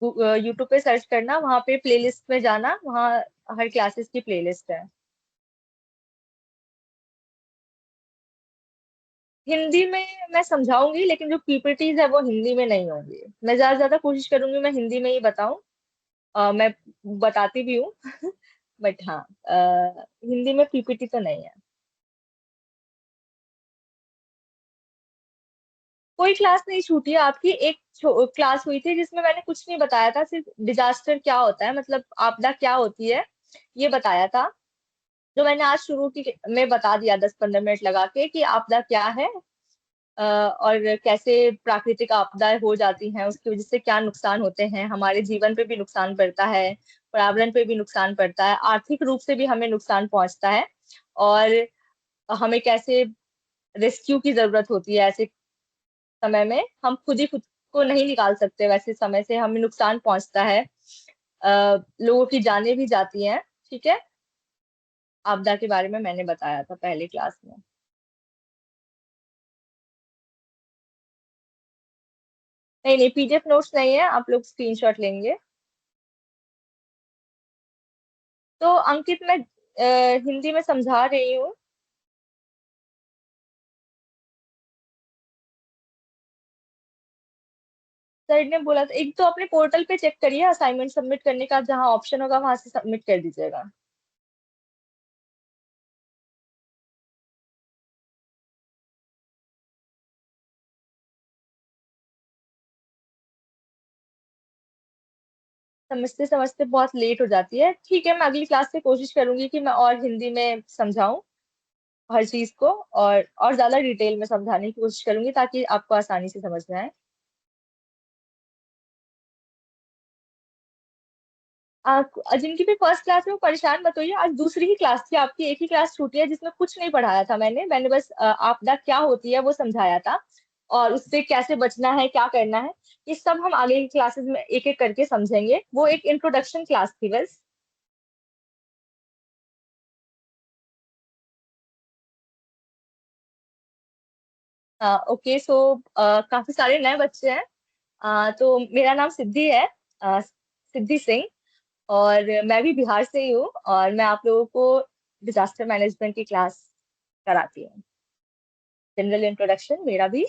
यूट्यूब पे सर्च करना, वहाँ पे प्लेलिस्ट में जाना, वहाँ हर क्लासेस की प्लेलिस्ट है। हिंदी में मैं समझाऊंगी, लेकिन जो पीपीटीज है वो हिंदी में नहीं होंगी। मैं ज्यादा से ज्यादा कोशिश करूंगी मैं हिंदी में ही बताऊं। मैं बताती भी हूँ बट हाँ, हिंदी में पीपीटी तो नहीं है। कोई क्लास नहीं छूटी है आपकी। एक क्लास हुई थी जिसमें मैंने कुछ नहीं बताया था, सिर्फ डिजास्टर क्या होता है, मतलब आपदा क्या होती है, ये बताया था। जो मैंने आज शुरू की में बता दिया 10-15 मिनट लगा के कि आपदा क्या है, और कैसे प्राकृतिक आपदाएं हो जाती हैं, उसकी वजह से क्या नुकसान होते हैं, हमारे जीवन पे भी नुकसान पड़ता है, पर्यावरण पे भी नुकसान पड़ता है, आर्थिक रूप से भी हमें नुकसान पहुंचता है। और हमें कैसे रेस्क्यू की जरूरत होती है ऐसे समय में, हम खुद ही खुद को नहीं निकाल सकते, वैसे समय से हमें नुकसान पहुंचता है, लोगों की जानें भी जाती हैं, ठीक है। आपदा के बारे में मैंने बताया था पहले क्लास में। नहीं नहीं, पीडीएफ नोट्स नहीं है, आप लोग स्क्रीनशॉट लेंगे। तो अंकित, मैं हिंदी में समझा रही हूँ। सर ने बोला था, एक तो अपने पोर्टल पे चेक करिए असाइनमेंट सबमिट करने का, जहाँ ऑप्शन होगा वहां से सबमिट कर दीजिएगा। समझते समझते बहुत लेट हो जाती है, ठीक है। मैं अगली क्लास से कोशिश करूंगी कि मैं और हिंदी में समझाऊं हर चीज को, और ज्यादा डिटेल में समझाने की कोशिश करूंगी ताकि आपको आसानी से समझ में आए। जिनकी भी फर्स्ट क्लास में, वो परेशान मत होइए। आज दूसरी ही क्लास थी आपकी, एक ही क्लास छूटी है जिसमें कुछ नहीं पढ़ाया था मैंने बस आपदा क्या होती है वो समझाया था, और उससे कैसे बचना है, क्या करना है, ये सब हम आगे की क्लासेस में एक एक करके समझेंगे। वो एक इंट्रोडक्शन क्लास थी बस। ओके, सो काफी सारे नए बच्चे हैं। तो मेरा नाम सिद्धि है, सिद्धि सिंह। और मैं भी बिहार से ही हूँ, और मैं आप लोगों को डिजास्टर मैनेजमेंट की क्लास कराती हूँ। जनरल इंट्रोडक्शन मेरा भी।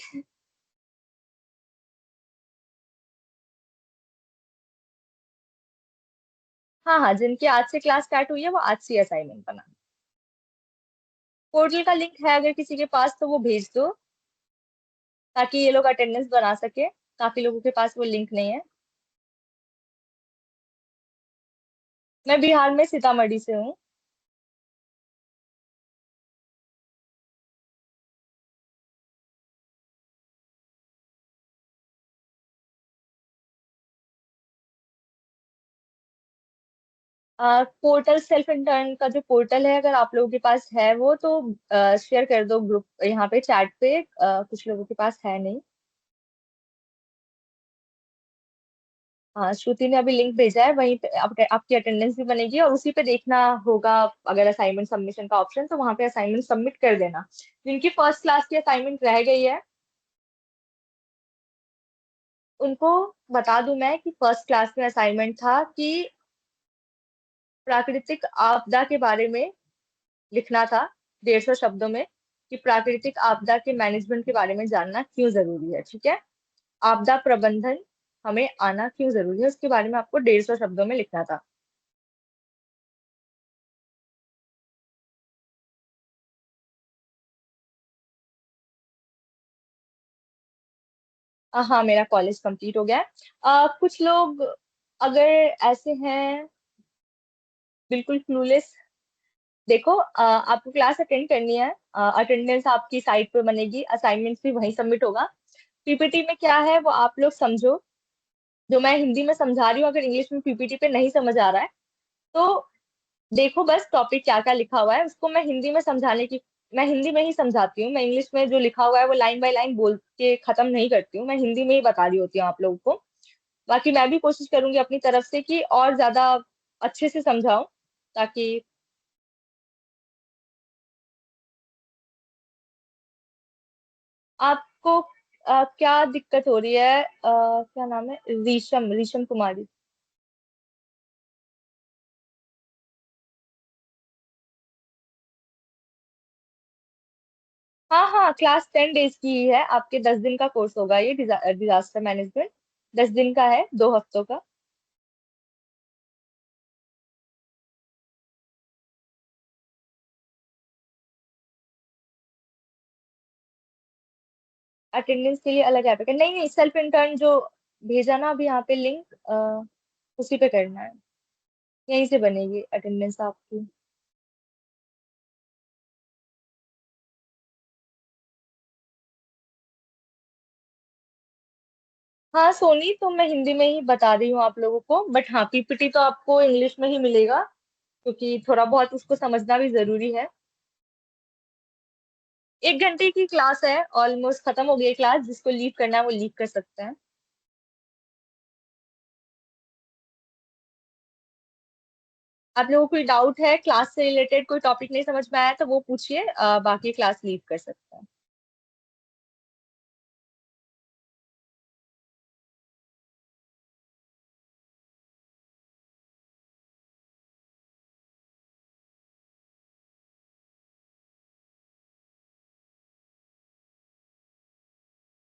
हाँ हाँ, जिनकी आज से क्लास स्टार्ट हुई है वो आज से असाइनमेंट बना। पोर्टल का लिंक है अगर किसी के पास तो वो भेज दो, ताकि ये लोग अटेंडेंस बना सके। काफी लोगों के पास वो लिंक नहीं है। मैं बिहार में सीतामढ़ी से हूँ। पोर्टल सेल्फ इंटर्न का जो पोर्टल है, अगर आप लोगों के पास है वो तो शेयर कर दो ग्रुप यहाँ पे चैट पे। कुछ लोगों के पास है नहीं। हाँ, श्रुति ने अभी लिंक भेजा है, वहीं पे आपकी अटेंडेंस भी बनेगी और उसी पे देखना होगा। अगर असाइनमेंट सबमिशन का ऑप्शन, तो वहां पे असाइनमेंट सबमिट कर देना। जिनकी फर्स्ट क्लास की असाइनमेंट रह गई है उनको बता दूं मैं कि फर्स्ट क्लास में असाइनमेंट था कि प्राकृतिक आपदा के बारे में लिखना था, 150 शब्दों में, कि प्राकृतिक आपदा के मैनेजमेंट के बारे में जानना क्यों जरूरी है। ठीक है, आपदा प्रबंधन हमें आना क्यों जरूरी है, उसके बारे में आपको 150 शब्दों में लिखना था। हाँ, मेरा कॉलेज कंप्लीट हो गया है। कुछ लोग अगर ऐसे हैं बिल्कुल क्लूलेस, देखो आपको क्लास अटेंड करनी है। अटेंडेंस आपकी साइट पे बनेगी, असाइनमेंट भी वहीं सबमिट होगा। पीपीटी में क्या है वो आप लोग समझो। जो मैं हिंदी में समझा रही हूँ, अगर इंग्लिश में पीपीटी पे नहीं समझ आ रहा है तो देखो बस टॉपिक क्या क्या लिखा हुआ है, उसको मैं हिंदी में समझाने की, मैं हिंदी में ही समझाती हूँ। मैं इंग्लिश में जो लिखा हुआ है वो लाइन बाय लाइन बोल के खत्म नहीं करती हूँ, मैं हिंदी में ही बता रही होती हूँ आप लोगों को। बाकी मैं भी कोशिश करूंगी अपनी तरफ से कि और ज्यादा अच्छे से समझाऊं, ताकि आपको क्या दिक्कत हो रही है। क्या नाम है, रीशम रीशम कुमारी। हाँ हाँ, क्लास 10 डेज की ही है, आपके 10 दिन का कोर्स होगा ये, डिजास्टर मैनेजमेंट। 10 दिन का है, 2 हफ्तों का। अटेंडेंस के लिए अलग ऐप है? नहीं नहीं, सेल्फ इंटर्न जो भेजा ना अभी यहाँ पे लिंक, उसी पे करना है। यहीं से बनेगी अटेंडेंस आपकी। हाँ सोनी, तो मैं हिंदी में ही बता रही हूँ आप लोगों को, बट हाँ पीपीटी तो आपको इंग्लिश में ही मिलेगा, क्योंकि थोड़ा बहुत उसको समझना भी जरूरी है। 1 घंटे की क्लास है, ऑलमोस्ट खत्म हो गई है क्लास। जिसको लीव करना है वो लीव कर सकते हैं। आप लोगों को कोई डाउट है क्लास से रिलेटेड, कोई टॉपिक नहीं समझ में आया तो वो पूछिए, बाकी क्लास लीव कर सकते हैं।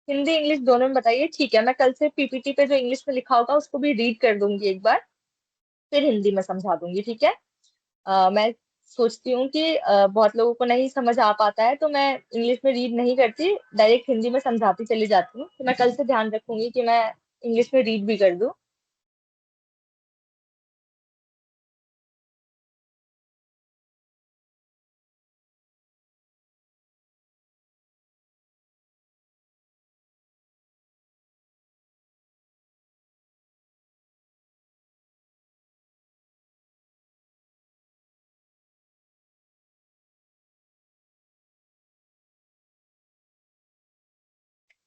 हिंदी इंग्लिश दोनों में बताइए, ठीक है। मैं कल से पीपीटी पे जो इंग्लिश में लिखा होगा उसको भी रीड कर दूंगी एक बार, फिर हिंदी में समझा दूंगी। ठीक है। मैं सोचती हूँ कि बहुत लोगों को नहीं समझ आ पाता है, तो मैं इंग्लिश में रीड नहीं करती, डायरेक्ट हिंदी में समझाती चली जाती हूँ। तो मैं कल से ध्यान रखूंगी कि मैं इंग्लिश में रीड भी कर दूँ।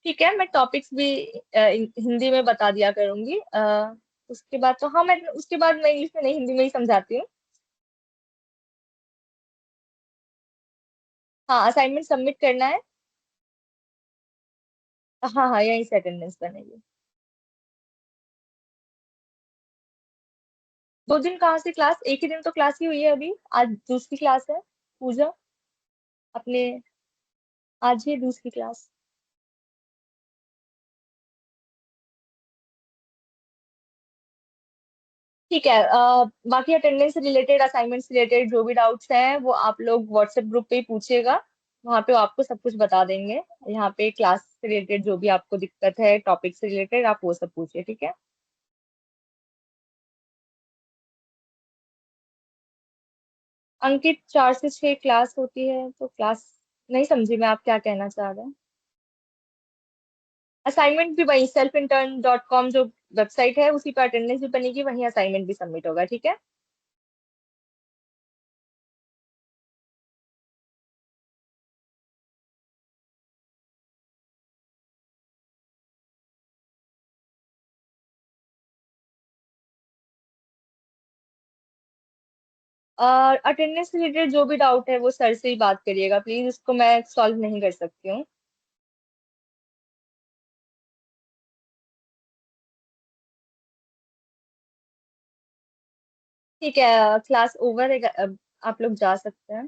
ठीक है, मैं टॉपिक्स भी हिंदी में बता दिया करूंगी। उसके बाद तो हाँ, मैं उसके बाद मैं इंग्लिश में नहीं, हिंदी में ही समझाती हूँ। हाँ, असाइनमेंट सबमिट करना है। हाँ हाँ, यहीं से अटेंडेंस बनेगी। 2 दिन कहाँ से क्लास, एक ही दिन तो क्लास ही हुई है अभी, आज दूसरी क्लास है। पूजा अपने आज ही दूसरी क्लास। ठीक है। बाकी अटेंडेंस से रिलेटेड, असाइनमेंट से रिलेटेड जो भी डाउट्स हैं वो आप लोग व्हाट्सएप ग्रुप पे ही पूछिएगा। वहाँ पे वो आपको सब कुछ बता देंगे। यहाँ पे क्लास से रिलेटेड जो भी आपको दिक्कत है, टॉपिक से रिलेटेड, आप वो सब पूछिए, ठीक है। अंकित, 4 से 6 क्लास होती है तो क्लास, नहीं समझी मैं आप क्या कहना चाह रहे हैं। असाइनमेंट भी वही selfintern.com जो वेबसाइट है उसी पर अटेंडेंस भी बनेगी, वहीं असाइनमेंट भी सबमिट होगा, ठीक है। और अटेंडेंस से रिलेटेड जो भी डाउट है वो सर से ही बात करिएगा प्लीज, उसको मैं सॉल्व नहीं कर सकती हूँ। ठीक है, क्लास ओवर है, अब आप लोग जा सकते हैं।